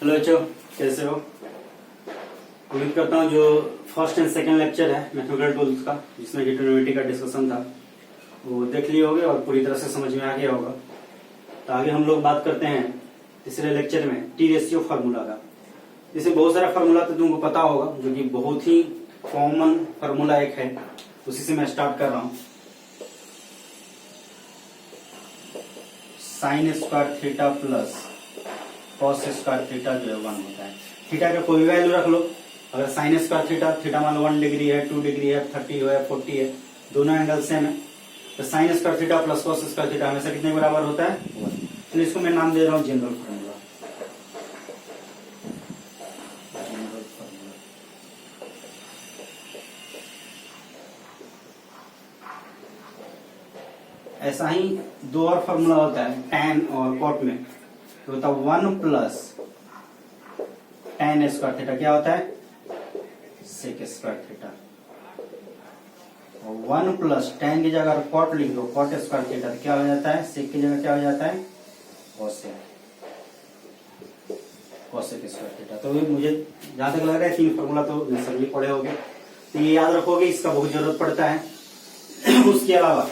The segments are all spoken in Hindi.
हेलो बच्चों, कैसे हो? उम्मीद करता हूँ जो फर्स्ट एंड सेकंड लेक्चर है मैथमेटिकल टूल्स का, जिसमें कि ट्रिग्नोमेट्री का डिस्कशन था, वो देख लिए होगे और पूरी तरह से समझ में आ गया होगा। तो आगे हम लोग बात करते हैं तीसरे लेक्चर में टी रेशियो फार्मूला का। इसमें बहुत सारा फार्मूला तो तुमको पता होगा, जो कि बहुत ही कॉमन फार्मूला एक है, उसी से मैं स्टार्ट कर रहा हूँ। Sign square theta plus cos square theta जो है 1 होता है। थीटा का कोई वैल्यू रख लो। अगर साइन स्क्वायर थीटा, थीटा मान लो 1 डिग्री है, 2 डिग्री है, 30 है, 40 है, दोनों एंगल सेम है, तो sign square theta plus cos square theta हमेशा कितने बराबर होता है? 1। तो इसको मैं नाम दे रहा हूँ जनरल फार्मूला। ऐसा ही दो और फार्मूला होता है tan और cot में, तो होता है 1 प्लस tan स्क्वायर थीटा, क्या होता है? Sec square theta. और 1 प्लस tan की जगह cot लिख दो, cot स्क्वायर थीटा, क्या हो जाता है? सेक की जगह क्या हो जाता है? Cosec square theta. तो मुझे जहां तक लग रहा है 3 फार्मूला तो सभी पढ़े होंगे, तो ये याद रखोगे, इसका बहुत जरूरत पड़ता है। उसके अलावा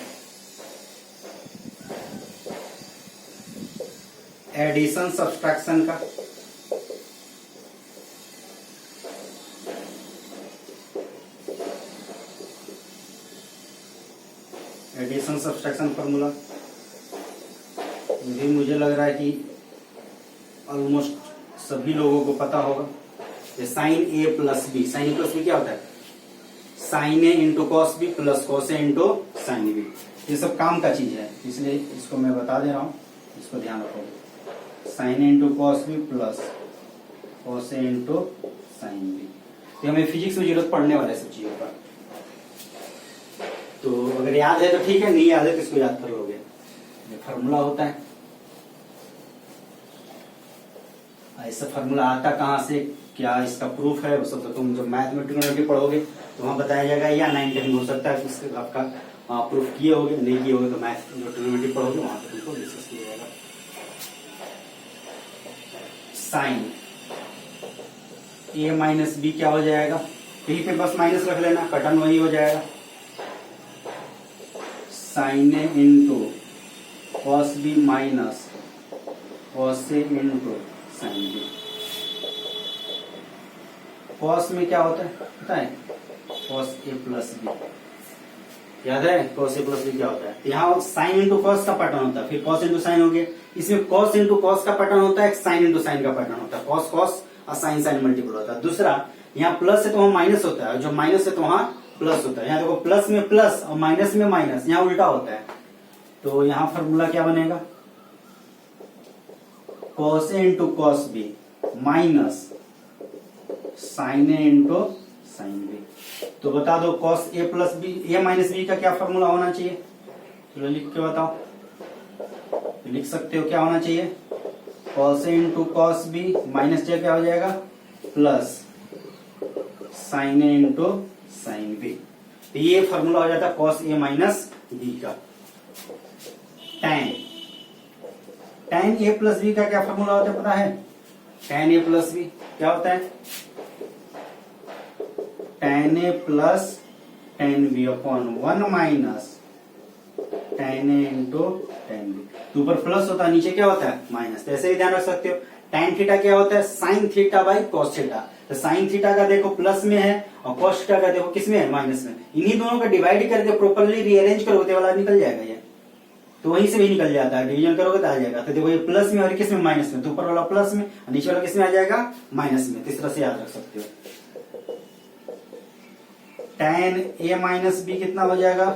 एडिशन सब्सट्रैक्शन का, एडिशन सब्सट्रैक्शन फार्मूला भी मुझे लग रहा है कि ऑलमोस्ट सभी लोगों को पता होगा। ये sine A plus B, sine A plus B क्या होता है? Sine A into cos B plus cos A into sine B. ये सब काम का चीज है, इसलिए इसको मैं बता दे रहा हूं, इसको ध्यान रखोगे। Sine A into cos B plus cos A into sine B. तो हमें फिजिक्स में जरूरत पड़ने वाला है सब चीजों का। तो अगर याद है तो ठीक है, नहीं याद है तो इसको याद कर लोगे। ये फार्मूला होता है। ऐसा फार्मूला आता कहाँ से, क्या इसका प्रूफ है, वो सब तो तुम जब मैथमेटिकल पढ़ोगे तो वहां बताया जाएगा, या 9-10 हो सकता है कि आपका प्रूफ किए होगे, नहीं किए होगे तो मैथ जो ट्रिग्नोमेट्री पढ़ोगे वहां पर तुमको डिस्कस किया जाएगा। साइन ए माइनस बी क्या हो जाएगा? यहीं पे बस माइनस रख लेना, कटन वही हो जाएगा। Sine A into cos B minus cos A into sine B. Cos में क्या होता है पता है? कॉस ए प्लस बी, याद है? कॉस ए प्लस बी क्या होता है? यहाँ साइन इंटू कॉस का पैटर्न होता है, फिर कॉस इंटू साइन हो गया। इसमें कॉस इंटू कॉस का पैटर्न होता है, साइन इंटू साइन का पैटर्न होता है। कॉस कॉस और साइन साइन मल्टीपल होता है। दूसरा, यहाँ प्लस है तो वहां माइनस होता है, जो माइनस है तो वहां प्लस होता है। यहाँ देखो प्लस में प्लस और माइनस में माइनस, यहाँ उल्टा होता है। तो यहाँ फॉर्मूला क्या बनेगा? Cos A into cos B minus sine A into sine B. तो बता दो cos A plus B, A minus B का क्या फॉर्मूला होना चाहिए? चलो लिख के बताओ। तो लिख सकते हो क्या होना चाहिए? Cos A into cos B minus जे क्या हो जाएगा? Plus sign A into sine B. तो ये फॉर्मूला हो जाता है कॉस ए माइनस बी का। tan ए प्लस बी का क्या फॉर्मूला होता है पता है? tan ए प्लस बी क्या होता है? tan A plus tan B upon 1 minus tan A into tan B. तो ऊपर प्लस होता है, नीचे क्या होता है? माइनस। तो ऐसे ही ध्यान रख सकते हो। tan थीटा क्या होता है? Sign theta by cos theta. तो साइन थीटा का देखो प्लस में है और कॉस थीटा का देखो किस में है? माइनस में। इन्हीं दोनों का डिवाइड करके प्रॉपर्ली रीअरेंज करोगे वाला निकल जाएगा ये, तो वहीं से भी निकल जाता है। डिवीजन करोगे तो आ जाएगा। तो देखो ये प्लस में और किस में? माइनस में। तो ऊपर वाला प्लस में, नीचे वाला किस में आ जाएगा? माइनस में। तो इस तरह से याद रख सकते हो। tan ए माइनस बी कितना हो जाएगा?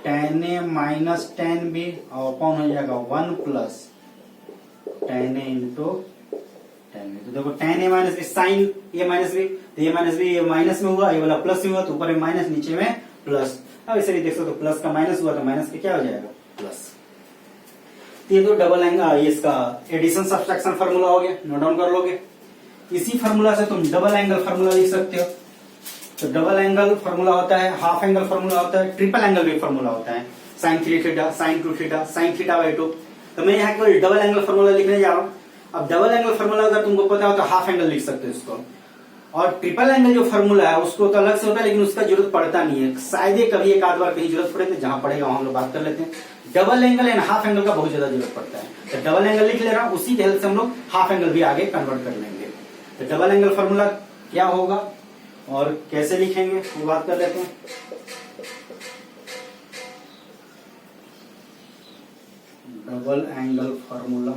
tan ए माइनस tan बी और अपॉन हो जाएगा 1 plus tan A into tan B. तो देखो tan ए माइनस बी, साइन ए माइनस बी, तो ए माइनस बी ये माइनस में हुआ, ये वाला प्लस में हुआ, तो ऊपर में माइनस नीचे में प्लस। अब इसे भी देख सकते हो, प्लस का माइनस हुआ तो माइनस का क्या हो जाएगा? प्लस। ये तो डबल एंगल, इसका एडिशन सब्सट्रैक्शन फार्मूला हो गया, नोट डाउन कर लोगे। इसी फार्मूला से तुम डबल एंगल फार्मूला लिख सकते हो। तो डबल एंगल फार्मूला होता है, हाफ एंगल फार्मूला होता है, ट्रिपल एंगल भी फार्मूला होता है। Sine 3 theta, sine 2 theta, sine theta by 2। तो मैं यहाँ केवल डबल एंगल फार्मूला लिखने जा रहा हूँ। अब डबल एंगल फार्मूला अगर तुमको पता हो तो हाफ एंगल लिख सकते हो इसको, और ट्रिपल एंगल जो फार्मूला है उसको तो अलग से होता है, लेकिन उसका जरूरत पड़ता नहीं है, शायद ही कभी एक आध बार कहीं जरूरत पड़े, तो जहां पड़ेगा वहां हम लोग बात कर लेते हैं। Double angle and half angle का बहुत ज्यादा जरूरत पड़ता है, तो डबल एंगल लिख ले रहा हूं, उसी के हेल्प से हम लोग हाफ एंगल भी आगे कन्वर्ट कर लेंगे। तो डबल एंगल फार्मूला क्या होगा और कैसे लिखेंगे वो बात कर लेते हैं। डबल एंगल फार्मूला,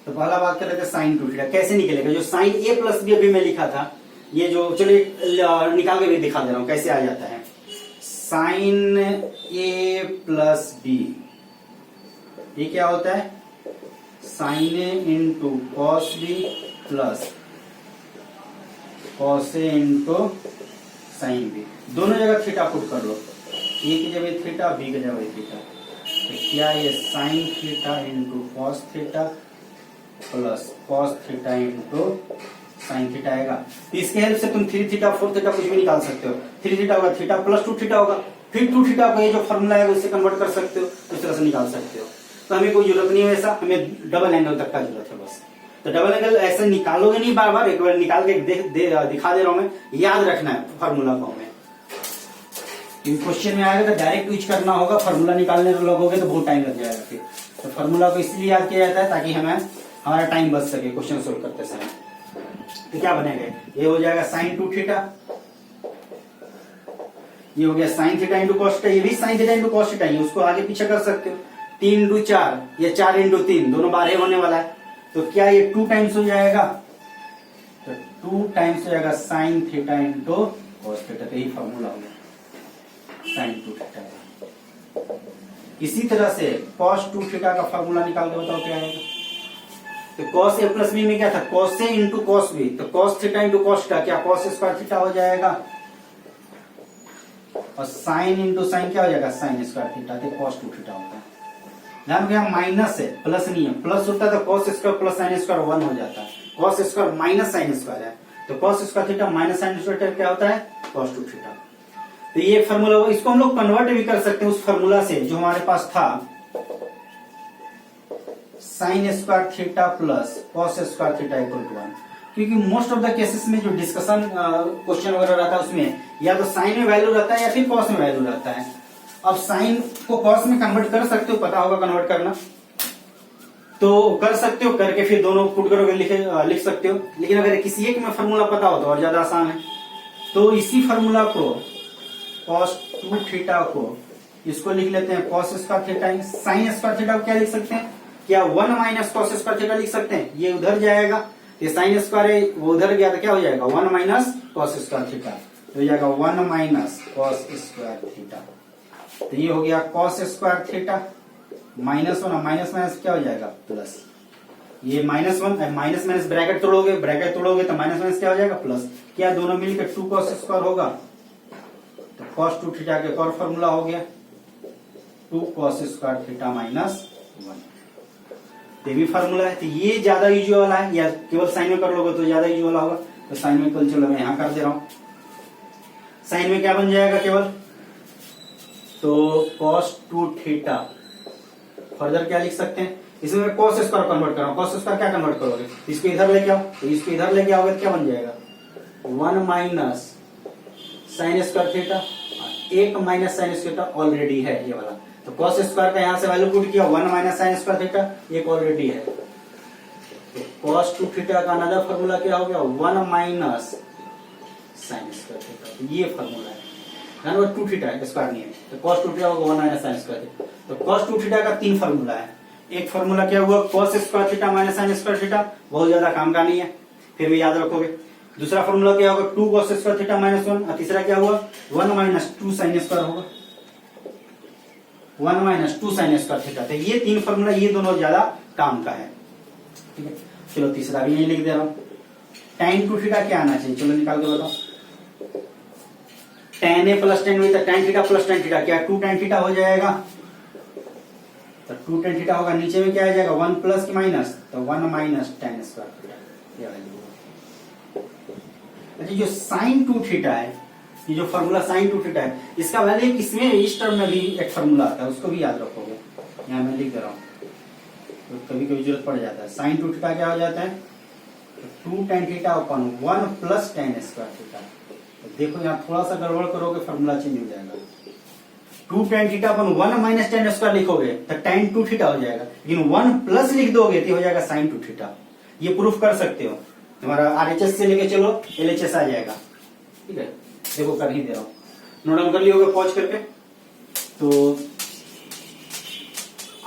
तो पहला बात कर लेते हैं साइन टू थीटा कैसे निकलेगा। जो साइन ए प्लस बी अभी मैं लिखा था, ये जो चलिए निकाल के भी दिखा दे रहा हूं कैसे आ जाता है। साइन ए प्लस बी, ये क्या होता है, sine A into cos B plus cos A into sine B. दोनों जगह थीटा पुट कर लो, ए की जगह थीटा, बी की जगह थीटा, तो क्या ये sine theta into cos theta plus cos theta into sine theta आएगा। तो इसके हेल्प से तुम 3 थीटा 4 थीटा कुछ भी निकाल सकते हो। 3 थीटा होगा थीटा प्लस 2 थीटा होगा, फिर 2 थीटा को ये जो फॉर्मूला है उससे कन्वर्ट कर सकते हो, इस तरह से निकाल सकते हो। तो हमें कोई जरूरत नहीं है वैसा, हमें डबल एंगल तक का जरूरत है बस। तो डबल एंगल ऐसे निकालोगे नहीं बार बार, एक बार निकाल के दिखा दे रहा हूं मैं, याद रखना है फॉर्मूला को हमें। क्वेश्चन में आएगा तो डायरेक्ट यूज करना होगा, फॉर्मूला निकालने लगोगे तो बहुत टाइम लग जाएगा फिर। तो फॉर्मूला को इसलिए याद किया जाता है ताकि हमारा टाइम बच सके क्वेश्चन सोल्व करते समय। तो क्या बनेगा, ये हो जाएगा साइन 2 थीटा, ये हो गया sine theta into cos theta, ये भी sine theta into cos theta, ये उसको आगे पीछे कर सकते हो। 3 इंटू 4 या 4 इंटू 3 दोनों 12 होने वाला है, तो क्या ये 2 टाइम्स हो जाएगा, तो 2 टाइम्स हो जाएगा sine theta into cos theta. तो यही फॉर्मूला हो गया साइन 2 थीटा का। इसी तरह से कॉस 2 थीटा का फॉर्मूला निकाल के बताओ क्या आएगा। तो कॉस ए प्लस बी में क्या था, cos A into cos B, तो cos theta into cos theta क्या कॉस स्क्वायर थीटा हो जाएगा, और साइन इंटू साइन क्या हो जाएगा साइन स्क्वायर थीटा, तो कॉस 2 थीटा होता है। ध्यान रखिए माइनस है, प्लस नहीं है, प्लस होता है तो cos square plus sine square 1 हो जाता है, cos square minus sine square है, तो cos square theta minus sine square क्या होता है कॉस 2 थीटा। तो ये फॉर्मूला, इसको हम लोग कन्वर्ट भी कर सकते हैं उस फॉर्मूला से जो हमारे पास था, sine square theta plus cos square theta equal to 1। क्योंकि मोस्ट ऑफ द केसेस में जो डिस्कशन क्वेश्चन वगैरह रहता है उसमें या तो साइन में वैल्यू रहता है या फिर कॉस में वैल्यू रहता है। अब साइन को कॉस में कन्वर्ट कर सकते हो, पता होगा कन्वर्ट करना, तो कर सकते हो, करके फिर दोनों पुट करोगे लिख सकते हो। लेकिन अगर किसी एक में फॉर्मूला पता हो तो और ज्यादा आसान है। तो इसी फॉर्मूला को कॉस 2 थीटा को इसको लिख लेते हैं cos square theta, sign square theta को क्या लिख सकते हैं, क्या 1 माइनस कॉस स्क्वायर थीटा लिख सकते हैं, ये उधर जाएगा, ये साइन स्क्वायर है वो उधर गया तो क्या हो जाएगा 1 माइनस कॉस स्क्वायर थीटा, तो हो जाएगा 1 माइनस कॉस स्क्वायर थीटा। तो ये हो गया cos square theta, minus 1 minus minus क्या हो जाएगा प्लस, ये -1 माइनस माइनस ब्रैकेट तोड़ोगे तो माइनस माइनस क्या हो जाएगा प्लस, क्या दोनों मिलकर 2 कॉस स्क्वायर होगा, तो कॉस 2 थीटा के एक और फॉर्मूला हो गया 2 कॉस स्क्वायर थीटा माइनस 1। ये भी फॉर्मूला है, तो ये ज्यादा यूज वाला है, या केवल साइन में कर लोगे तो ज्यादा यूज वाला होगा। तो साइन में कल चलो मैं यहां कर दे रहा हूं, साइन में क्या बन जाएगा केवल, तो cos 2 थीटा, फर्दर क्या लिख सकते हैं, इसमें मैं cos स्क्वायर कन्वर्ट कर रहा हूं, cos स्क्वायर क्या कन्वर्ट करोगे, इसको इधर लेके आओ, तो इसको इधर लेके आओगे तो क्या बन जाएगा 1 minus sign square theta, 1 minus sign square theta already है ये वाला, तो cos स्क्वायर का यहां से वैल्यू पुट किया 1 माइनस साइन स्क्वायर थीटा, एक ऑलरेडी है, तो cos 2 थीटा का अनदर फॉर्मूला क्या हो गया 1 माइनस साइन स्क्वायर थीटा, तो ये फॉर्मूला है, 2 थीटा स्क्वायर नहीं है, तो cos 2 थीटा होगा 1 माइनस साइन स्क्वायर थीटा। तो cos 2 थीटा का 3 फॉर्मूला है, एक फॉर्मूला क्या हुआ cos square theta minus sign square theta, बहुत ज्यादा काम का नहीं है फिर भी याद रखोगे। दूसरा फॉर्मूला क्या होगा 2 cos स्क्वायर थीटा माइनस 1, और तीसरा क्या हुआ 1 माइनस 2 साइन स्क्वायर होगा, 1 माइनस 2 साइन स्क्वायर थीटा। तो ये 3 फॉर्मूला, ये दोनों ज्यादा काम का है, ठीक है। चलो तीसरा भी यही लिख दे रहा हूं, tan 2 थीटा क्या आना चाहिए, चलो निकाल के बताओ, tan a plus tan b, तो tan theta plus tan theta क्या 2 tan थीटा हो जाएगा, तो 2 tan थीटा होगा, नीचे में क्या आ जाएगा 1 प्लस की माइनस, तो 1 माइनस tan स्क्वायर थीटा, ये वैल्यू होगा। अच्छा जो sin 2 थीटा है, ये जो फॉर्मूला sin 2 थीटा है, इसका वैल्यू इसमें इस टर्म में भी एक फॉर्मूला आता है, उसको भी याद रखोगे। यहाँ मैं लिख दे रहा हूँ, तो कभी कभी जरूरत पड़ जाता है। साइन 2 थीटा क्या हो जाता है, 2 tan थीटा अपन 1 प्लस tan स्क्वायर थीटा। तो देखो यहाँ थोड़ा सा गड़बड़ करोगे फॉर्मूला चेंज हो जाएगा। 2 tan थीटा अपन 1 माइनस tan स्क्वायर लिखोगे तो tan 2 थीटा हो जाएगा, लेकिन 1 प्लस लिख दोगे तो हो जाएगा sin 2 थीटा। ये प्रूफ कर सकते हो, तुम्हारा RHS से लेके चलो LHS आ जाएगा। ठीक है, देखो कर ही दे रहा हूँ, नोट डाउन कर लियोगे पॉज करके। तो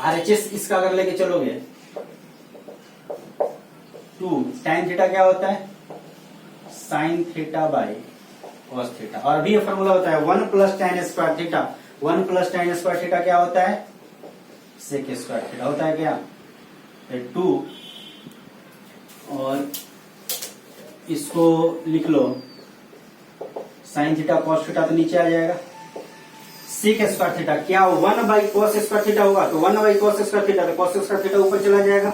RHS इसका अगर लेके चलोगे 2 tan थीटा क्या होता है, sin theta by cos theta. और अभी ये फॉर्मूला होता है 1 plus tan square theta. 1 plus tan square theta क्या होता है, sec स्क्वायर थीटा होता है क्या, 2 और इसको लिख लो sin थीटा cos थीटा, तो नीचे आ जाएगा sec स्क्वायर थीटा क्या 1 बाई cos स्क्वायर थीटा होगा, तो 1 बाई cos स्क्वायर थीटा, तो cos स्क्वायर थीटा ऊपर चला जाएगा,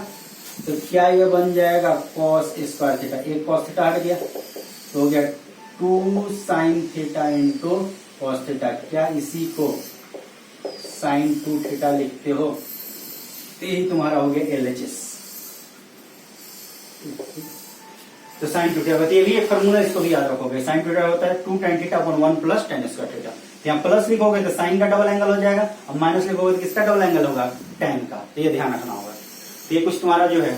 तो क्या ये बन जाएगा cos स्क्वायर थीटा। एक cos थीटा हट गया तो हो गया 2 sin theta into cos theta. क्या इसी को sin 2 थीटा लिखते हो, तो यही तुम्हारा हो गया LHS। तो sin 2 थीटा, ये भी एक फॉर्मूला, इसको भी याद रखोगे। sin 2 थीटा होता है 2 tan theta upon 1 plus tan square theta. तो यहाँ प्लस लिखोगे तो साइन का डबल एंगल हो जाएगा, और माइनस लिखोगे तो किसका डबल एंगल होगा, tan का। तो ये ध्यान रखना होगा। तो ये कुछ तुम्हारा जो है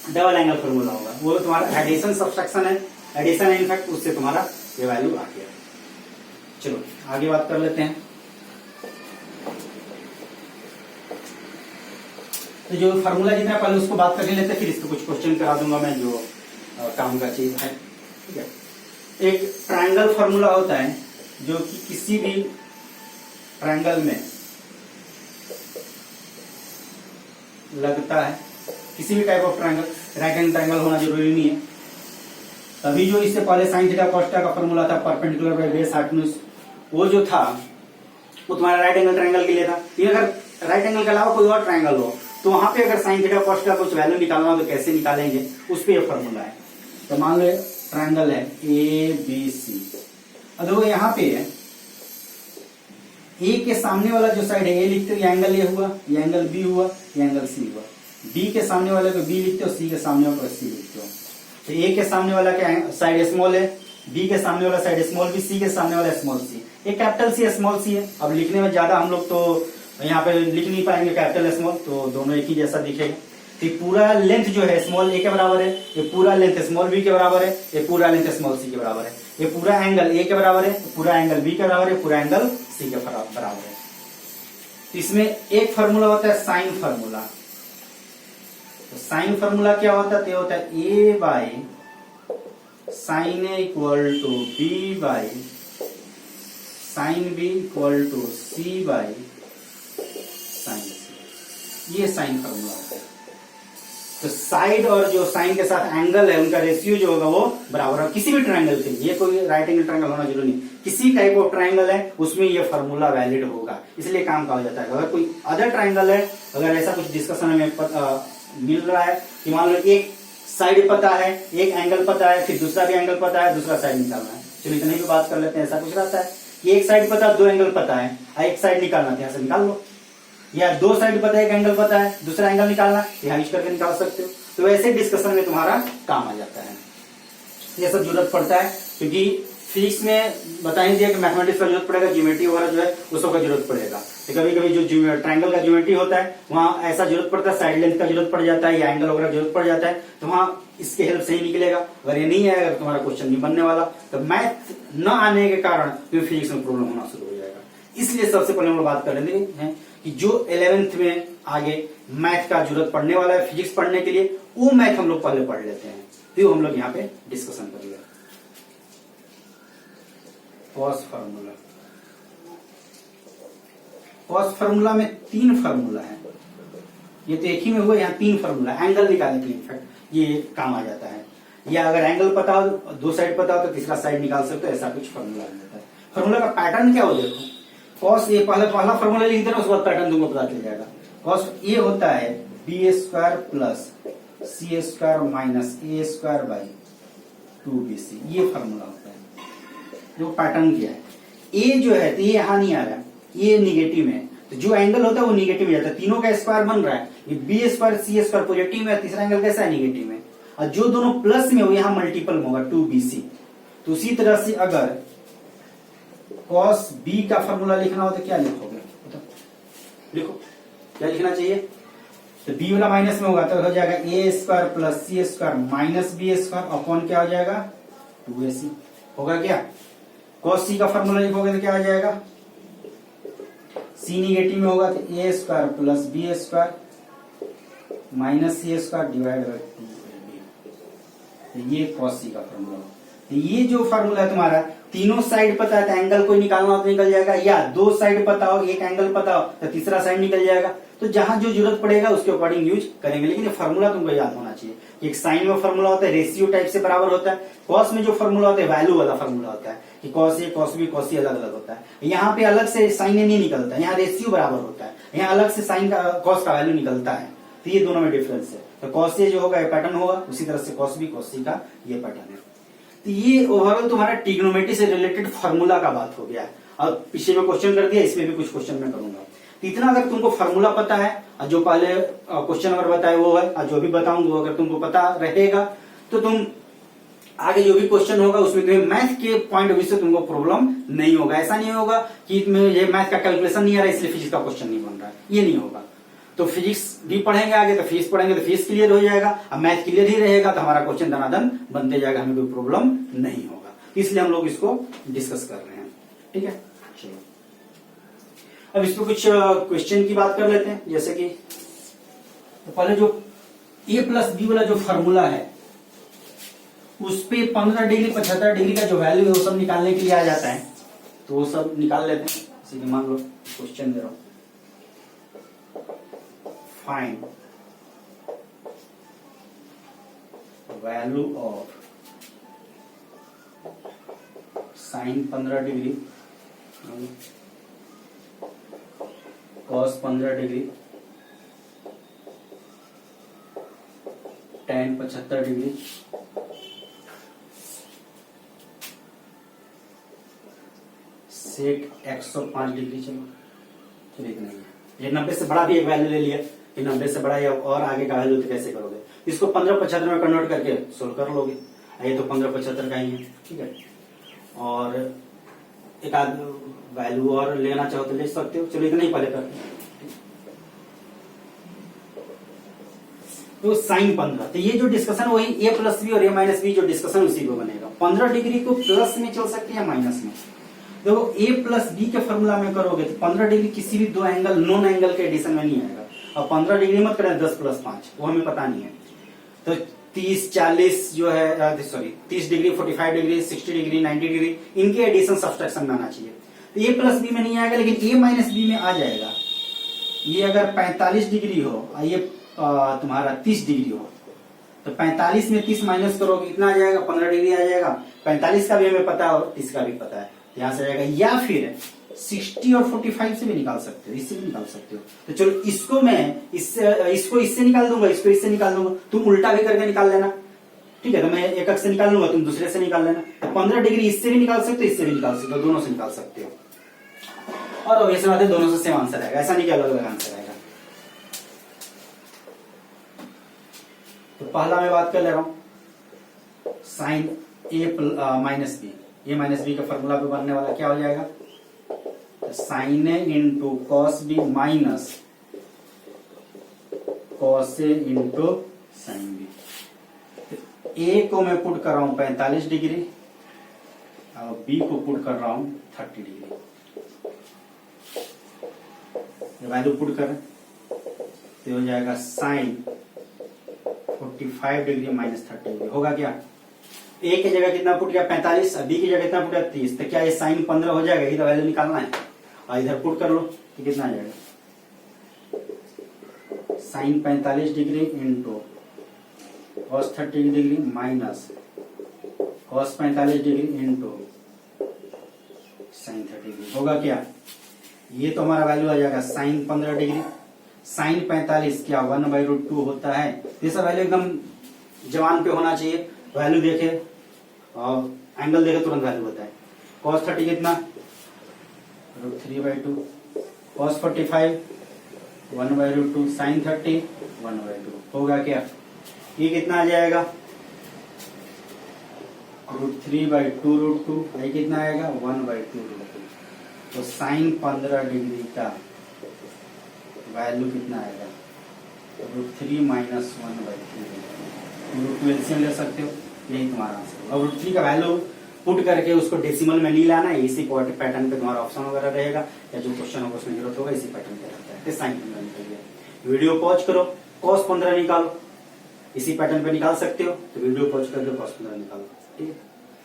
डबल एंगल फॉर्मूला होगा, वो तुम्हारा एडिशन सब्सट्रैक्शन है, एडिशन है इनफैक्ट, उससे तुम्हारा ये वैल्यू आ गया। चलो आगे बात कर लेते हैं। तो जो फॉर्मूला जितना पहले उसको बात कर लेते हैं, फिर इसको कुछ क्वेश्चन करा दूंगा मैं जो काम का चीज है। ठीक है, एक ट्रायंगल फॉर्मूला होता है जो कि किसी भी ट्रायंगल में लगता है, किसी भी type of triangle, right angle triangle होना जरूरी नहीं है। तभी जो इससे पहले साइन थीटा कॉस थीटा का फॉर्मूला था, परपेंडिकुलर बाय बेस हाइपोटेन्यूज, वो जो था वो तुम्हारा राइट एंगल ट्रायंगल के लिए था। ये अगर राइट एंगल के अलावा कोई और ट्रायंगल हो तो वहां पे अगर साइन थीटा कॉस थीटा कुछ वैल्यू निकालना हो तो कैसे निकालेंगे, उस पे ये फॉर्मूला है। तो मान लो ट्रायंगल है ABC, अब देखो यहाँ पे है A के सामने वाला जो साइड है A लिखते हो, ये एंगल A हुआ, ये एंगल B हुआ, ये एंगल C हुआ। B के सामने वाले को B लिखते हो, C के सामने वाले को C लिखते हो। तो A के सामने वाला क्या साइड स्मॉल है, B के सामने वाला साइड स्मॉल B, C के सामने वाला स्मॉल C। ये कैपिटल C स्मॉल C है। अब लिखने में ज्यादा हम लोग तो यहाँ पे लिख नहीं पाएंगे कैपिटल स्मॉल, तो दोनों एक ही जैसा दिखेगा। तो पूरा लेंथ जो है स्मॉल A के बराबर है, ये पूरा लेंथ स्मॉल B के बराबर है, ये पूरा लेंथ स्मॉल C के बराबर है, ये पूरा एंगल A के बराबर है, पूरा एंगल B के बराबर है, पूरा एंगल C के बराबर है। तो इसमें एक फार्मूला होता है साइन फार्मूला। तो साइन फार्मूला क्या होता है, तो होता है A by sine A equal to B by sine B equal to C by sine C। ये साइन फार्मूला होता है। तो साइड और जो साइन के साथ एंगल है उनका रेशियो जो होगा वो बराबर है किसी भी ट्रायंगल के लिए। ये कोई राइट एंगल ट्रायंगल होना जरूरी नहीं, किसी टाइप ऑफ ट्रायंगल है उसमें ये फार्मूला वैलिड होगा, इसलिए काम का हो जाता है। अगर कोई अदर ट्रायंगल है, अगर ऐसा कुछ डिस्कशन में मिल रहा है कि मान लो एक साइड पता है, एक एंगल पता है, फिर दूसरा भी एंगल पता है, दूसरा साइड निकालना है, चलो इतने भी बात कर लेते हैं। ऐसा कुछ रहता है कि एक साइड पता है, दो एंगल पता है, एक साइड निकालना है, यहाँ से निकाल लो। या दो साइड पता है, एक एंगल पता है, दूसरा एंगल निकालना, यहाँ यूज करके निकाल सकते हो। तो वैसे डिस्कशन में तुम्हारा काम आ जाता है। ये सब जरूरत पड़ता है क्योंकि फिजिक्स में बता ही दिया कि मैथमेटिक्स का जरूरत पड़ेगा, ज्योमेट्री वगैरह जो है उस सब का जरूरत पड़ेगा। तो कभी कभी जो ट्रायंगल का ज्योमेट्री होता है वहां ऐसा जरूरत पड़ता है, साइड लेंथ का जरूरत पड़ जाता है या एंगल वगैरह जरूरत पड़ जाता है, तो वहां इसके हेल्प से ही निकलेगा। अगर ये नहीं है, अगर तुम्हारा क्वेश्चन नहीं बनने वाला, तो मैथ न आने के कारण तुम्हें फिजिक्स में प्रॉब्लम होना शुरू हो जाएगा। इसलिए सबसे पहले हम लोग बात कर लेते हैं कि जो 11th में आगे मैथ का जरूरत पड़ने वाला है फिजिक्स पढ़ने के लिए, वो मैथ हम लोग पहले पढ़ लेते हैं, फिर हम लोग यहाँ पे डिस्कशन करेंगे। कॉस फार्मूला, कॉस फार्मूला में 3 फार्मूला है। ये तो एक ही में हुआ, यहाँ 3 फार्मूला, एंगल निकालने के लिए इनफैक्ट ये काम आ जाता है। या अगर एंगल पता हो, दो साइड पता हो, तो तीसरा साइड निकाल सकते हो, ऐसा कुछ फार्मूला रहता है। फार्मूला का पैटर्न क्या हो, देखो कॉस ये पहला फार्मूला लिख देना, उसके बाद पैटर्न तुमको पता चल जाएगा। कॉस ये होता है B square plus C square minus A square by 2bc, ये फार्मूला होता है। जो पैटर्न किया है, ए जो है तो ये यहां नहीं आ रहा है, ये निगेटिव है, तो जो एंगल होता है वो निगेटिव में जाता है, तीनों का स्क्वायर बन रहा है, ये बी स्क्वायर सी स्क्वायर पॉजिटिव में, तीसरा एंगल कैसा है निगेटिव में, और जो दोनों प्लस में वो यहाँ मल्टीपल में होगा 2bc। तो उसी तरह से अगर cos b का फॉर्मूला लिखना हो तो क्या लिखोगे, लिखो क्या लिखना चाहिए, तो b वाला माइनस में होगा तो हो जाएगा a square plus C square minus B square upon क्या हो जाएगा 2ac होगा क्या। cos c का फॉर्मूला लिखोगे तो क्या हो जाएगा, c निगेटिव में होगा तो a square plus B square minus C square divide by 2ab। ये cos c का फॉर्मूला। तो ये जो फॉर्मूला है तुम्हारा, तीनों साइड पता है तो एंगल कोई निकालना हो तो निकल जाएगा, या दो साइड पता हो एक एंगल पता हो तो तीसरा साइड निकल जाएगा। तो जहां जो जरूरत पड़ेगा उसके अकॉर्डिंग यूज करेंगे, लेकिन ये फॉर्मूला तुमको याद होना चाहिए कि एक साइन में फॉर्मूला होता है रेशियो टाइप से बराबर होता है, कॉस में जो फॉर्मूला होता है वैल्यू वाला फॉर्मूला होता है कि cos A cos B cos सी अलग अलग होता है। यहाँ पे अलग से साइन नहीं निकलता है, यहाँ रेशियो बराबर होता है, यहाँ अलग से साइन का कॉस का वैल्यू निकलता है। तो ये दोनों में डिफरेंस है। तो कॉस ए जो होगा ये पैटर्न होगा, उसी तरह से कॉस बी कॉस सी का ये पैटर्न है। तो ये ओवरऑल तुम्हारा ट्रिग्नोमेट्री से रिलेटेड फार्मूला का बात हो गया। और पीछे में क्वेश्चन कर दिया, इसमें भी कुछ क्वेश्चन मैं करूंगा। तो इतना अगर तुमको फार्मूला पता है और जो पहले क्वेश्चन नंबर बताए वो है और जो भी बताऊंगा अगर तुमको पता रहेगा तो तुम आगे जो भी क्वेश्चन होगा उसमें तुम्हें मैथ के पॉइंट ऑफ व्यू से तुमको प्रॉब्लम नहीं होगा। ऐसा नहीं होगा कि तुम्हें ये मैथ का कैलकुलेशन नहीं आ रहा है इसलिए फिजिक्स का क्वेश्चन नहीं बन रहा है, ये नहीं होगा। तो फिजिक्स भी पढ़ेंगे आगे तो फिजिक्स पढ़ेंगे तो फिजिक्स क्लियर हो जाएगा, अब मैथ क्लियर ही रहेगा तो हमारा क्वेश्चन धनाधन बनते जाएगा, हमें कोई प्रॉब्लम नहीं होगा। इसलिए हम लोग इसको डिस्कस कर रहे हैं, ठीक है। चलो अब इस पर कुछ क्वेश्चन की बात कर लेते हैं। जैसे कि तो पहले जो a प्लस बी वाला जो फॉर्मूला है उस पे 15 डिग्री 75 डिग्री का जो वैल्यू है वो सब निकालने के लिए आ जाता है, तो वो सब निकाल लेते हैं। जैसे कि मान लो क्वेश्चन दे रहा हूं, find value of sine 15 degree cos 15 degree tan 75 degree sec 105 degree. चलो इतना ही है। ये 90 से बड़ा भी एक वैल्यू ले लिया कि 90 से बड़ा या और आगे का वैल्यू तो कैसे करोगे, इसको 1575 में कन्वर्ट करके सोल्व कर लोगे। ये तो 1575 का ही है, ठीक है। और एक आध वैल्यू और लेना चाहो तो ले सकते हो। चलो इतना ही पहले करते हैं। तो साइन 15, तो ये जो डिस्कशन वही a प्लस बी और a माइनस बी जो डिस्कशन उसी को बनेगा। 15 डिग्री को प्लस में चल सकते हैं या माइनस में। देखो a प्लस बी के फॉर्मूला में करोगे तो 15 डिग्री किसी भी दो एंगल नॉन एंगल के एडिशन में नहीं आएगा। और 15 डिग्री मत करें 10 प्लस 5, वो हमें पता नहीं है। तो 30 40 जो है sorry 30 degree 45 degree 60 degree 90 degree इनके एडिशन सब्सट्रैक्शन में आना चाहिए। तो a प्लस बी में नहीं आएगा, लेकिन a माइनस बी में आ जाएगा। ये अगर 45 डिग्री हो और ये तुम्हारा 30 डिग्री हो तो 45 में 30 माइनस करोगे कितना आ जाएगा, 15 डिग्री आ जाएगा। 45 का भी हमें पता है और 30 का भी पता है, यहां से आ जाएगा। या फिर 60 और 45 से भी निकाल सकते हो, इससे भी निकाल सकते हो। तो चलो इसको मैं इसको इससे निकाल दूंगा, इसको इससे निकाल दूंगा, तुम उल्टा भी करके निकाल लेना, ठीक है। तो मैं एक से निकाल लूंगा, तुम दूसरे से निकाल लेना। तो 15 डिग्री इससे भी निकाल सकते हो, इससे भी निकाल सकते हो, दोनों से निकाल सकते हो। और ऑब्वियस बात है दोनों से सेम आंसर आएगा, ऐसा नहीं कि अलग अलग आंसर आएगा। तो पहला मैं बात कर ले रहा हूं sine a minus B, A minus B का फॉर्मूला पे बनने वाला क्या हो जाएगा, sine A into cos B minus cos A into sine B. A को मैं पुट कर रहा हूं 45 डिग्री और बी को पुट कर रहा हूं 30 डिग्री। वैल्यू पुट करें तो हो जाएगा साइन 45 डिग्री माइनस 30 डिग्री होगा क्या। ए की जगह कितना पुट किया 45, बी की जगह कितना पुट किया 30, तो क्या ये साइन 15 हो जाएगा, इधर वैल्यू निकालना है और इधर पुट कर लो तो कितना आ जाएगा, sine 45 degree into cos 30 degree minus cos 45 degree into sine 30 degree होगा क्या। ये तो हमारा वैल्यू आ जाएगा साइन 15 डिग्री, साइन 45 क्या 1/√2 होता है। ये सब वैल्यू एकदम जवान पे होना चाहिए, वैल्यू देखे और एंगल देखे तुरंत वैल्यू होता है। cos 30 कितना √3/2 cos 45 1/√2 sin 30 1/2 होगा क्या? ये कितना आ जाएगा? √3/2√2 ये कितना आएगा? 1/2√2। तो साइन 15 डिग्री का वैल्यू कितना आएगा? √3 - 1/3 √2 एलसीएम ले सकते हो, यही तुम्हारा आंसर। अब √3 का वैल्यू पुट करके उसको डेसिमल में नहीं लाना है, इसी पैटर्न पे तुम्हारा ऑप्शन वगैरह रहेगा या जो क्वेश्चन होगा उसमें जरूरत होगा इसी पैटर्न पे रहता है। साइन 15 निकल गया। वीडियो पॉज करो, cos 15 निकालो, इसी पैटर्न पे निकाल सकते हो तो वीडियो पॉज करके cos 15 निकालो। ठीक है,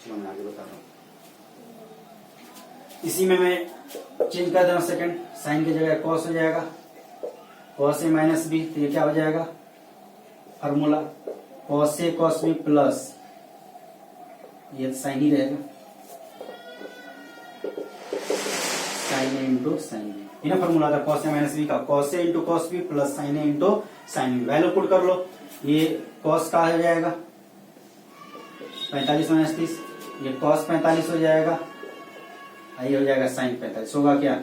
चलो मैं आगे बता रहा हूँ। इसी में मैं चेंज कर दे रहा हूँ सेकंड, साइन की जगह cos हो जाएगा, cos a माइनस बी, तो ये क्या हो जाएगा? Formula cos a cos b plus ये साइन ही रहेगा, sine a into sine B. ये फॉर्मूला था cos a माइनस बी का, cos a into cos b plus sine a into sine B. Value put कर लो, ये cos का हो जाएगा 45 - 30, ये cos 45 हो जाएगा, ये हो जाएगा साइन 45। होगा क्या?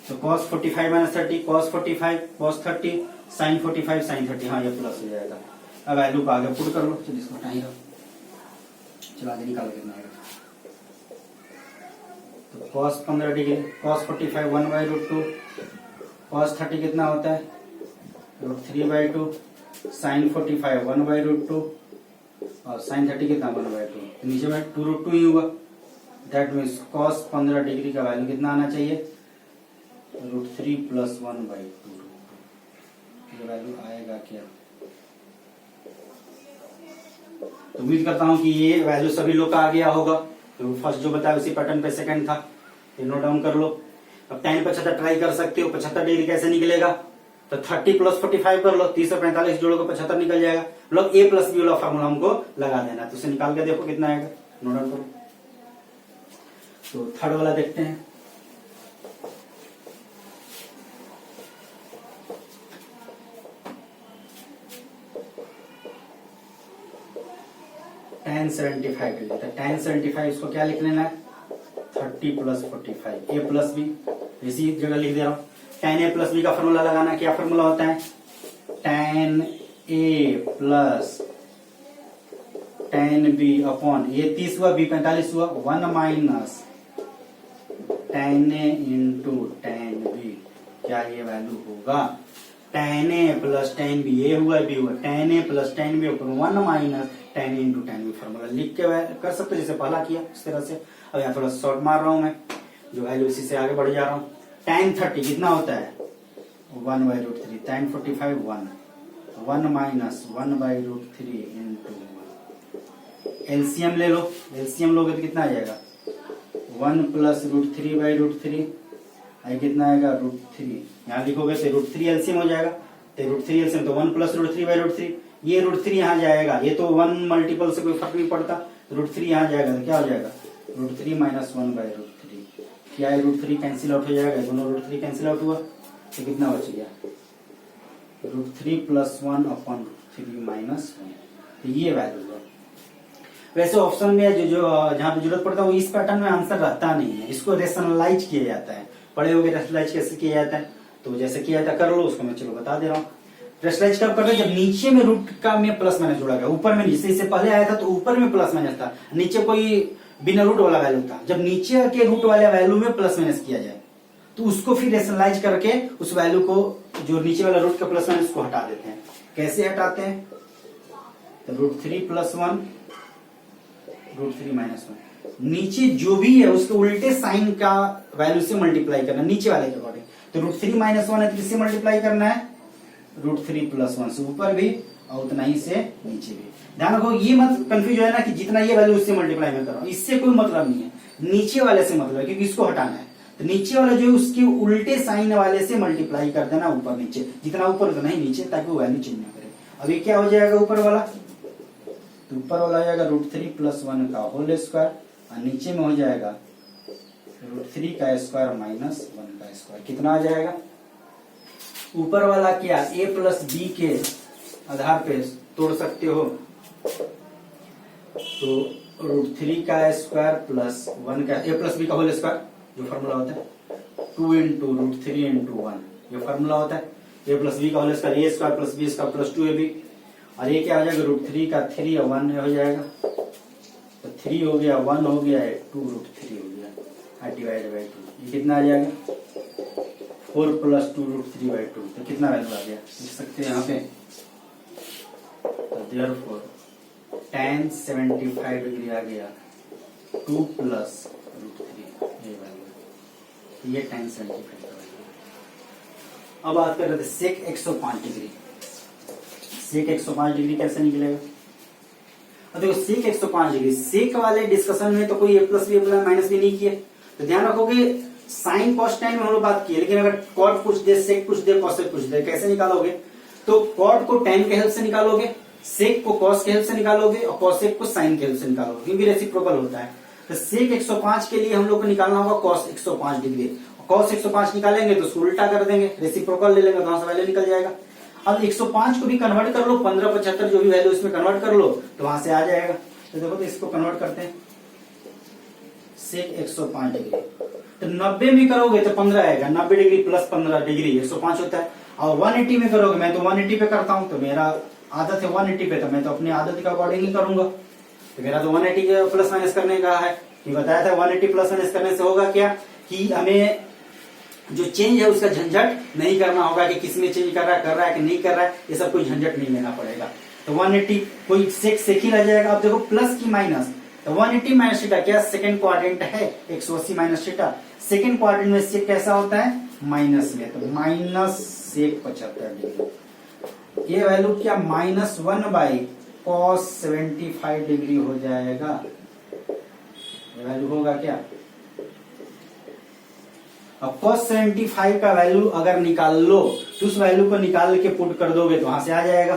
तो cos 45 - 30 cos 45 cos 30 sin 45 sin 30, हाँ ये प्लस हो जाएगा। अब वैल्यू को आगे पुट कर लो, चलिए इसको हटा ही रहो, चलो आगे निकाल कितना आएगा। तो cos 15 डिग्री cos 45 1/√2 cos 30 कितना होता है? √3/2 sin 45 1/√2 और sin 30 कितना? 1/2। नीचे में 2√2 ही हुआ, दैट मीन्स cos 15 डिग्री का वैल्यू कितना आना चाहिए? √3 + 1/2। ये वैल्यू आएगा क्या? तो उम्मीद करता हूं कि ये वैल्यू सभी लोग का आ गया होगा। तो फर्स्ट जो बताया उसी पैटर्न पे सेकंड था, ये नोट डाउन कर लो। अब tan 75 ट्राई कर सकते हो, 75 डिग्री कैसे निकलेगा? तो 30 + 45 कर लो, 30 और 45 जोड़ोगे 75 निकल जाएगा। मतलब a + b वाला फॉर्मूला हमको लगा देना, तो उसे निकाल के देखो कितना आएगा, नोट डाउन करो। तो थर्ड वाला देखते हैं। tan 75 डिग्री, तो tan 75 इसको क्या लिख लेना है? 30 + 45 a + b, इसी जगह लिख दे रहा हूँ। tan a + b का फॉर्मूला लगाना, क्या फॉर्मूला होता है? tan a + tan b upon, ये 30 हुआ, b 45 हुआ, 1 - tan a into tan b। क्या ये वैल्यू होगा? tan a + tan b, ये हुआ b हुआ, tan a + tan b upon 1 - tan a into tan b। Formula लिख के कर सकते हो जैसे पहला किया इस तरह से। अब यहाँ थोड़ा शॉर्ट मार रहा हूं मैं, जो वैल्यू इसी से आगे बढ़ जा रहा हूँ। tan 30 कितना होता है? 1/√3, tan 45 1 - 1/√3 इंटू 1। एलसीएम ले लो, एलसीएम लोगे तो कितना आ जाएगा? 1 + √3/√3, आई कितना आएगा? √3। यहाँ लिखोगे तो √3 एलसीएम हो जाएगा, तो √3 एलसीएम तो 1 + √3/√3, ये √3 यहाँ जाएगा, ये तो 1 मल्टीपल से कोई फर्क नहीं पड़ता, √3 यहाँ जाएगा तो क्या हो जाएगा? √3 - 1/√3। क्या है? √3 कैंसिल आउट हो जाएगा, दोनों √3 कैंसिल आउट हुआ, तो कितना बच गया? √3 + 1/√3 - 1। तो ये वैल्यू है। वैसे ऑप्शन में जो जहाँ पे जरूरत पड़ता है वो इस पैटर्न में आंसर रहता नहीं है, इसको रेशनलाइज किया जाता है। पढ़े होगे रेशनलाइज कैसे किया जाता है? तो जैसे किया जाता कर लो, उसको मैं चलो बता दे रहा हूँ। रेशनलाइज कब करते हैं? जब नीचे में रूट का में प्लस माइनस जोड़ा गया, ऊपर में जैसे इससे पहले आया था तो ऊपर में प्लस माइनस था, नीचे कोई बिना रूट वाला वैल्यू था। जब नीचे के रूट वाले वैल्यू में प्लस माइनस किया जाए तो उसको फिर रेशनलाइज करके उस वैल्यू को, जो नीचे वाला रूट का प्लस माइनस को हटा देते हैं। कैसे हटाते हैं? तो √3 + 1 √3 - 1, नीचे जो भी है उसके उल्टे साइन का वैल्यू से मल्टीप्लाई करना, नीचे वाले के अकॉर्डिंग। तो √3 - 1 है तो किससे मल्टीप्लाई करना है? √3 + 1 से ऊपर भी और उतना ही से नीचे भी। ध्यान रखो, ये मत कंफ्यूज है ना कि जितना ये वैल्यू उससे मल्टीप्लाई में कर रहा हूं, इससे कोई मतलब नहीं है, नीचे वाले से मतलब है, क्योंकि इसको हटाना है। तो नीचे वाला जो है उसके उल्टे साइन वाले से मल्टीप्लाई कर देना, ऊपर नीचे, जितना ऊपर उतना ही नीचे, ताकि वो वैल्यू चेंज ना करे। अब ये क्या हो जाएगा ऊपर वाला? तो ऊपर वाला हो जाएगा √3 + 1 का होल स्क्वायर, और नीचे में हो जाएगा √3 का स्क्वायर - 1 का स्क्वायर। कितना आ जाएगा? ऊपर वाला क्या a + b के आधार पे तोड़ सकते हो, तो √3 का स्क्वायर + 1 का a + b का होल स्क्वायर जो फॉर्मूला होता है, 2 इंटू रूट 3 इंटू 1, ये फॉर्मूला होता है ए प्लस बी का whole square, A square plus B square plus 2ab, और ये क्या हो जाएगा रूट 3 का 3 और 1 हो जाएगा, तो 3 हो गया 1 हो गया 2 रूट 3 हो गया डिवाइड बाई 2, ये कितना आ जाएगा 4 प्लस 2 रूट 3 बाई 2, तो कितना वैल्यू आ गया लिख सकते हैं यहाँ पे, तो देयरफॉर tan 75 डिग्री आ गया 2 प्लस रूट 3, ये वैल्यू, ये tan 75 का वैल्यू। अब बात कर रहे थे सेक 105 डिग्री, सेक 105 डिग्री कैसे निकलेगा। अब देखो सेक 105 डिग्री, सेक वाले डिस्कशन में तो कोई ए प्लस बी माइनस बी नहीं किए, तो ध्यान रखोगे साइन कॉस tan में हम लोग बात किए, लेकिन अगर कॉट पूछ दे, सेक पूछ दे, कॉसेक पूछ दे, कैसे निकालोगे, तो कॉट को tan के हेल्प से निकालोगे, सेक को कॉस के हेल्प से निकालोगे और कॉसेक को साइन के हेल्प से निकालोगे, क्योंकि रेसिप्रोकल होता है। तो सेक 105 के लिए हम लोग को निकालना होगा कॉस 105 डिग्री, कॉस 105 निकालेंगे तो उसको उल्टा कर देंगे, रेसिप्रोकल ले लेंगे तो वहां से वैल्यू निकल जाएगा। अब 105 को भी कन्वर्ट कर लो, 1575 जो भी वैल्यू इसमें कन्वर्ट कर लो तो वहां से आ जाएगा। तो देखो तो इसको कन्वर्ट करते हैं, सेक 105 डिग्री तो 90 में करोगे तो 15 आएगा, 90 डिग्री प्लस 15 डिग्री 105 होता है। और 180 में करोगे, मैं तो 180 पे करता हूं, तो मेरा आदत है 180 पे, तो मैं तो अपनी आदत के अकॉर्डिंग ही करूंगा, तो मेरा तो 180 प्लस माइनस करने का है, ये बताया था 180 प्लस माइनस करने से होगा क्या कि हमें जो चेंज है उसका झंझट नहीं करना होगा कि किसमें चेंज कर रहा है कि नहीं कर रहा है, ये सब कोई झंझट नहीं लेना पड़ेगा। तो 180 कोई सेक ही रह जाएगा। अब देखो प्लस की माइनस, तो 180 माइनस थीटा क्या सेकंड क्वाड्रेंट है, 180 माइनस थीटा, सेकंड क्वाड्रेंट में सेक कैसा होता है माइनस में, तो माइनस सेक 75 डिग्री, ये वैल्यू क्या -1 बाई कॉस 75 डिग्री हो जाएगा, ये वैल्यू होगा क्या। अब cos 75 का वैल्यू अगर निकाल लो तो उस वैल्यू को निकाल के पुट कर दोगे तो वहां से आ जाएगा।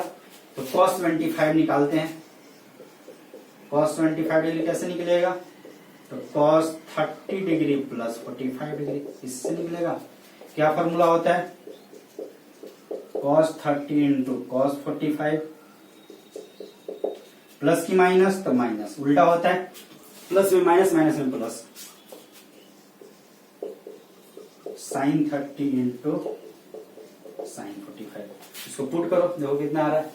तो cos 75 निकालते हैं, cos 75 डिग्री कैसे निकलेगा, तो cos 30 डिग्री प्लस 45 डिग्री इससे निकलेगा। क्या फॉर्मूला होता है, cos 30 इंटू cos 45 प्लस की माइनस तो माइनस, उल्टा होता है प्लस में माइनस, माइनस में प्लस, साइन 30 इंटू साइन 45, इसको पुट करो देखो कितना आ रहा है,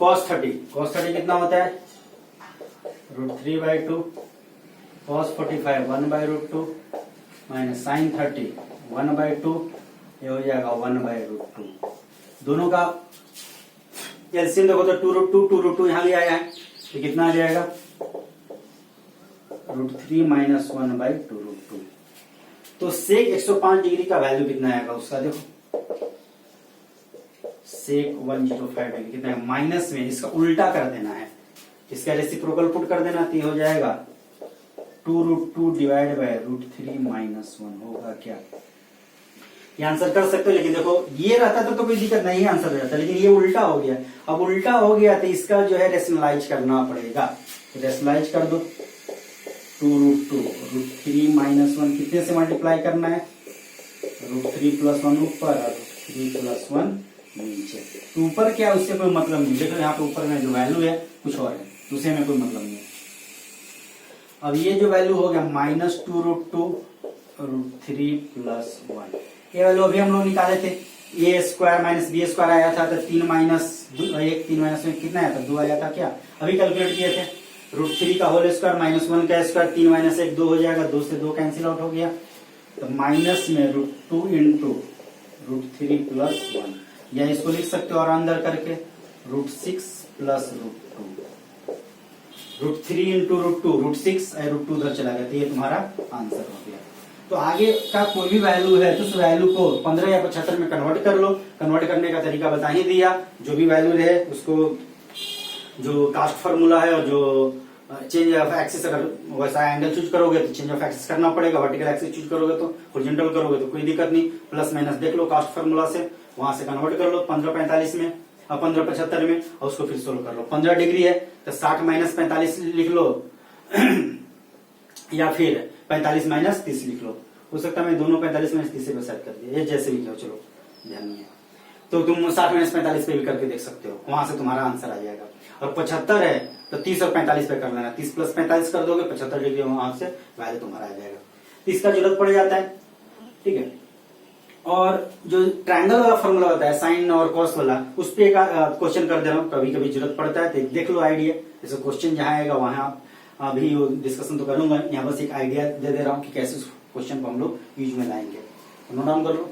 cos 30 कितना होता है √3/2, cos 45 1/√2 माइनस साइन 30 1/2, ये हो जाएगा 1/√2। दोनों का एलसीएम देखो तो 2√2 यहां ले आया है, तो कितना आ जाएगा √3 माइनस 1/2√2। तो सेक 105 डिग्री का वैल्यू कितना आएगा उसका, देखो सेक 105 डिग्री कितना है, माइनस में इसका उल्टा कर देना है, इसका रेसिप्रोकल पुट कर देना, तो हो जाएगा 2√2 डिवाइड बाय √3 माइनस 1 होगा क्या। ये आंसर कर सकते हो, लेकिन देखो ये रहता तो कोई दिक्कत नहीं है, आंसर रहता, लेकिन ये उल्टा हो गया। अब उल्टा हो गया तो इसका जो है रेशनलाइज करना पड़ेगा, तो रेशनलाइज कर दो, 2√2 √3 माइनस 1 कितने से मल्टीप्लाई करना है, √3 प्लस 1 ऊपर और √3 प्लस 1 नीचे। तो ऊपर क्या उससे कोई मतलब नहीं, देखो यहाँ पे ऊपर में जो वैल्यू है कुछ और है, दूसरे में कोई मतलब नहीं है। अब ये जो वैल्यू हो गया -2√2 √3 प्लस 1, ये वैल्यू अभी हम लोग निकाले थे, ए स्क्वायर माइनस बी स्क्वायर आया था, तो 3 माइनस 3 माइनस में कितना आया था 2 आया था क्या, अभी कैलकुलेट किए थे। √3 का होल स्क्वायर माइनस 1 का स्क्वायर, 3 माइनस 1 2 हो जाएगा, 2 से 2 कैंसिल आउट हो गया, तो माइनस में √2 इंटू √3 प्लस 1, या इसको लिख सकते हो और अंदर करके √6 प्लस √2, √3 इंटू √6 √2 उधर चला गया, तो ये तुम्हारा आंसर हो गया। तो आगे का कोई भी वैल्यू है तो उस वैल्यू को 15 या 75 में कन्वर्ट कर लो, कन्वर्ट करने का तरीका बता ही दिया, जो भी वैल्यू रहे उसको जो कास्ट फार्मूला है और जो चेंज ऑफ एक्सिस, अगर वैसा एंगल चूज करोगे तो चेंज ऑफ एक्सिस करना पड़ेगा, वर्टिकल एक्सिस चूज करोगे तो, हॉरिजॉन्टल करोगे तो कोई दिक्कत नहीं, प्लस माइनस देख लो कास्ट फार्मूला से, वहां से कन्वर्ट कर लो 1545 में और 1575 में, और उसको फिर सोल्व कर लो। 15 डिग्री है तो 60 माइनस 45 लिख लो या फिर 45 माइनस 30 लिख लो, हो सकता है मैं दोनों 45 माइनस 30 पे सेट कर दिया, ये जैसे भी कहो, चलो ध्यान नहीं है। तो तुम 60 - 45 पे भी करके देख सकते हो, वहां से तुम्हारा आंसर आ जाएगा। और 75 है तो 30 और 45 पे कर लेना, 30 + 45 कर दोगे 75 डिग्री वहां से वैल्यू तुम्हारा आ जाएगा। तो इसका जरूरत पड़ जाता है, ठीक है। और जो ट्रायंगल वाला फॉर्मूला होता है साइन और कॉस वाला, उस पे एक क्वेश्चन कर दे रहा हूँ, कभी कभी जरूरत पड़ता है तो देख लो आइडिया। जैसे क्वेश्चन जहां आएगा वहां अभी डिस्कशन तो करूंगा, यहाँ बस एक आइडिया दे दे रहा हूँ कि कैसे उस क्वेश्चन को हम लोग यूज में लाएंगे। नोट डाउन कर लो,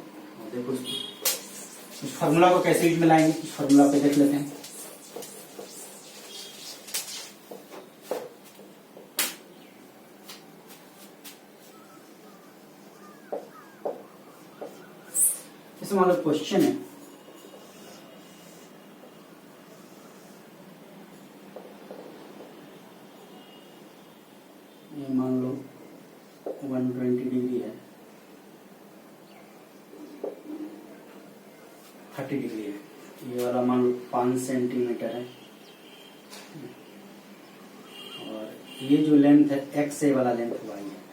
देखो उस फॉर्मूला को कैसे यूज में लाएंगे, उस फॉर्मूला पे देख लेते हैं। जैसे मान लो क्वेश्चन है, ये मान लो 120 डिग्री है, 30 डिग्री है, ये वाला मान लो 5 सेंटीमीटर है, और ये जो लेंथ है एक्स ए वाला लेंथ वाई है,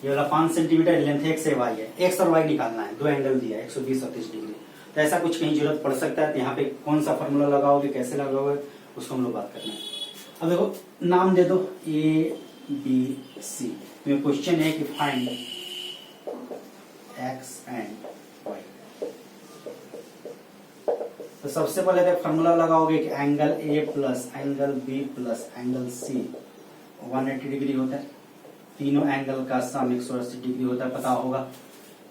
ये वाला 5 सेंटीमीटर लेंथ एक्स ए वाई है, एक्स और वाई निकालना है, दो एंगल दिया है 120 और 30 डिग्री। तो ऐसा कुछ कहीं जरूरत पड़ सकता है, तो यहाँ पे कौन सा फॉर्मूला लगाओगे, कैसे लगाओगे, उसको हम लोग बात करना है। अब देखो नाम दे दो ए बी सी, तो क्वेश्चन है कि फाइंड एक्स एंड वाई। तो सबसे पहले तो फॉर्मूला लगाओगे कि angle A plus angle B plus angle C 180 degree होता है, तीनों एंगल का सम 180 डिग्री होता है, पता होगा।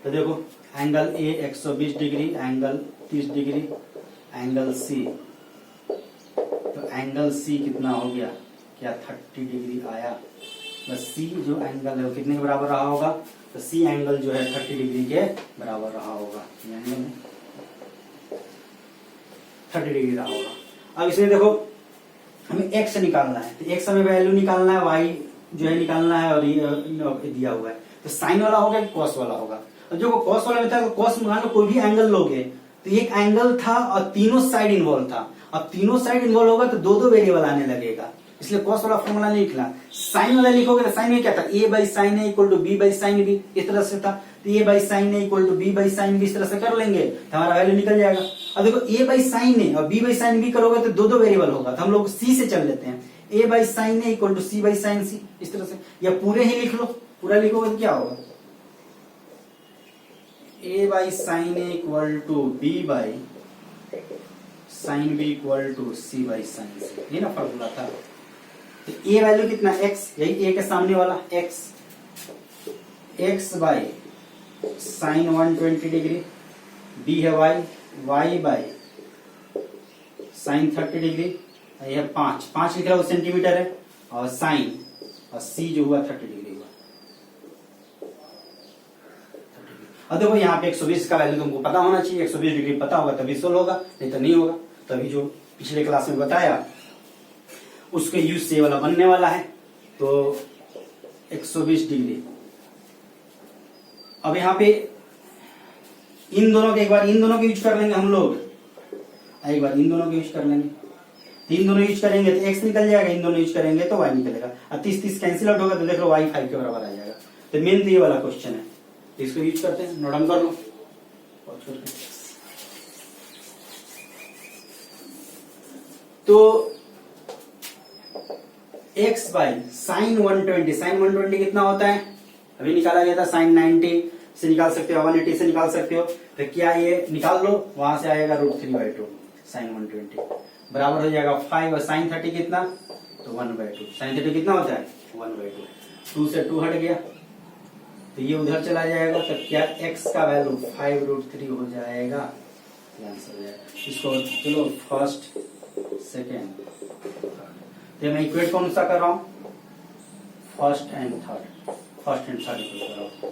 तो देखो angle A 120 degree, angle 30 degree, angle C, तो एंगल सी कितना हो गया, क्या 30 डिग्री आया। बस सी जो एंगल है वो कितने के बराबर रहा होगा, तो सी एंगल जो है 30 डिग्री के बराबर रहा होगा, एंगल 30 डिग्री रहा होगा। अब इसमें देखो हमें एक्स निकालना है, तो एक्स हमें वैल्यू निकालना है, वाई जो है निकालना है, और ये दिया हुआ है। तो साइन वाला होगा कि कॉस वाला होगा। और जो कॉस वाला में था, तो कॉस मान लो कोई भी एंगल लोगे, तो एक एंगल था और तीनों साइड इन्वॉल्व था। अब तीनों साइड इन्वॉल्व होगा तो दो वेरिएबल आने लगेगा, इसलिए कॉस वाला फॉर्मूला नहीं लिखना। साइन वाला लिखोगे तो साइन में क्या था, A by sine A equal to B by sine B, इस तरह से था। तो A by sine A equal to B by sine B, इस तरह से कर लेंगे तो हमारा वैल्यू निकल जाएगा। अब देखो ए बाई साइन ए और बी बाई साइन बी करोगे तो दो वेरिएबल होगा, तो हम लोग सी से चल लेते हैं। A by sine A equal to C by sine C, इस तरह से, या पूरे ही लिख लो, पूरा लिखोगे तो क्या होगा, A by sine A equal to B by sine B equal to C by sine C, ये ना फॉर्मूला था। तो ए वैल्यू कितना, एक्स, यही ए के सामने वाला X, X by sine 120 degree, B है Y, Y by sine 30 degree, ये 5 लिख रहा है, सेंटीमीटर है, और साइन, और सी जो हुआ 30 डिग्री हुआ। अब देखो यहाँ पे 120 का वैल्यू तुमको पता होना चाहिए, 120 डिग्री पता होगा तभी सोल्व होगा, नहीं तो नहीं होगा। तभी जो पिछले क्लास में बताया उसके यूज से वाला बनने वाला है। तो 120 डिग्री, अब यहाँ पे इन दोनों के, एक बार इन दोनों के यूज कर लेंगे हम लोग, एक बार इन दोनों के यूज कर लेंगे। तीन दोनों यूज करेंगे तो एक्स निकल जाएगा, इन दोनों यूज करेंगे तो वाई निकलेगा, और 30 कैंसिल आउट होगा तो देख लो वाई 5 के बराबर आ जाएगा। तो मेन तो ये वाला क्वेश्चन है, इसको यूज करते हैं, नोट डाउन कर लो। तो x बाई साइन 120, साइन 120 कितना होता है, अभी निकाला गया था, साइन 90 से निकाल सकते हो, 180 से निकाल सकते हो। तो क्या ये निकाल लो, वहां से आएगा √3/2 साइन 120 बराबर हो जाएगा 5, और साइन 30 कितना, तो 1/2। साइन 30 कितना होता है, 1/2। 2 से 2 हट गया तो ये उधर चला जाएगा, तो क्या x का वैल्यू 5√3 हो जाएगा, आंसर हो जाएगा। इसको चलो फर्स्ट सेकेंड, तो मैं इक्वेट कौन सा कर रहा हूं, फर्स्ट एंड थर्ड इक्वेट कर रहा हूं।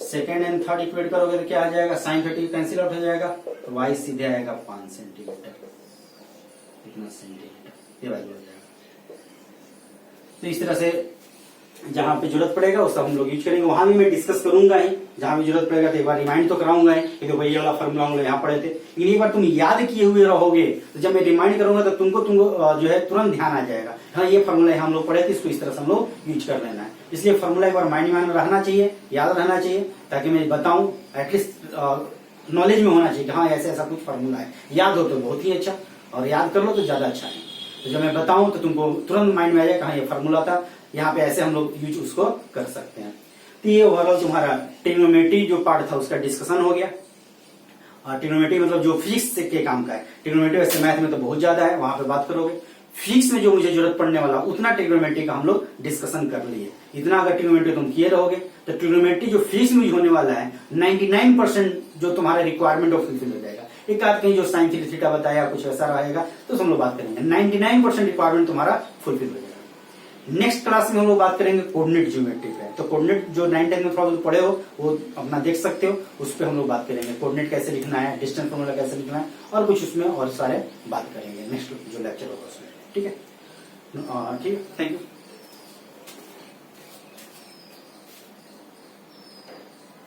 सेकेंड एंड थर्ड इक्वेट करोगे तो क्या आ जाएगा, साइन 30 कैंसिल आउट हो जाएगा, तो y सीधे आएगा 5 सेंटीमीटर, इतना सेंटीमीटर ये वैल्यू हो जाएगा। तो इस तरह से जहां पे जरूरत पड़ेगा उसका हम लोग यूज करेंगे, वहां भी मैं डिस्कस करूंगा ही, जहां भी जरूरत पड़ेगा तो एक बार रिमाइंड तो कराऊंगा ही कि देखो ये वाला फॉर्मूला हम लोग यहाँ पढ़े थे। लेकिन एक बार तुम याद किए हुए रहोगे तो जब मैं रिमाइंड करूंगा तो तुमको जो है तुरंत ध्यान आ जाएगा, हाँ ये फॉर्मूला हम लोग पढ़े थे, इसको इस तरह से हम लोग यूज कर लेना है। इसलिए फॉर्मूला एक बार माइंड में रहना चाहिए, याद रहना चाहिए, ताकि मैं बताऊं एटलीस्ट नॉलेज में होना चाहिए कि हाँ ऐसे ऐसा कुछ फॉर्मूला है, याद हो तो बहुत ही अच्छा, और याद कर लो तो ज्यादा अच्छा है। तो जब मैं बताऊं तो तुमको तुरंत माइंड में आ जाए, हाँ ये फॉर्मूला था, यहाँ पे ऐसे हम लोग यूज उसको कर सकते हैं। तो ये ओवरऑल तुम्हारा ट्रिग्नोमेट्री जो पार्ट था उसका डिस्कशन हो गया। और ट्रिग्नोमेट्री मतलब जो फिजिक्स के काम का है, ट्रिग्नोमेट्री वैसे मैथ में तो बहुत ज्यादा है, वहां पे बात करोगे। फिजिक्स में जो मुझे जरूरत पड़ने वाला उतना ट्रिग्नोमेट्री का हम लोग डिस्कशन कर लिए। इतना अगर ट्रिग्नोमेट्री तुम किए रहोगे तो ट्रिग्नोमेट्री जो फिजिक्स में यूज होने वाला है 99% जो तुम्हारा रिक्वायरमेंट वो फुलफिल हो जाएगा। एक आध कहीं जो साइन थीटा बताया कुछ ऐसा रहेगा तो हम लोग बात करेंगे, 99% रिक्वायरमेंट तुम्हारा फुलफिल हो जाएगा। नेक्स्ट क्लास में हम लोग बात करेंगे कोऑर्डिनेट ज्योमेट्री पे। तो कोऑर्डिनेट जो 9-10 में थोड़ा पढ़े हो वो अपना देख सकते हो, उस पर हम लोग बात करेंगे कोऑर्डिनेट कैसे लिखना है, डिस्टेंस फॉर्मूला कैसे लिखना है, और कुछ उसमें और सारे बात करेंगे नेक्स्ट जो लेक्चर होगा उसमें। ठीक है, थैंक यू।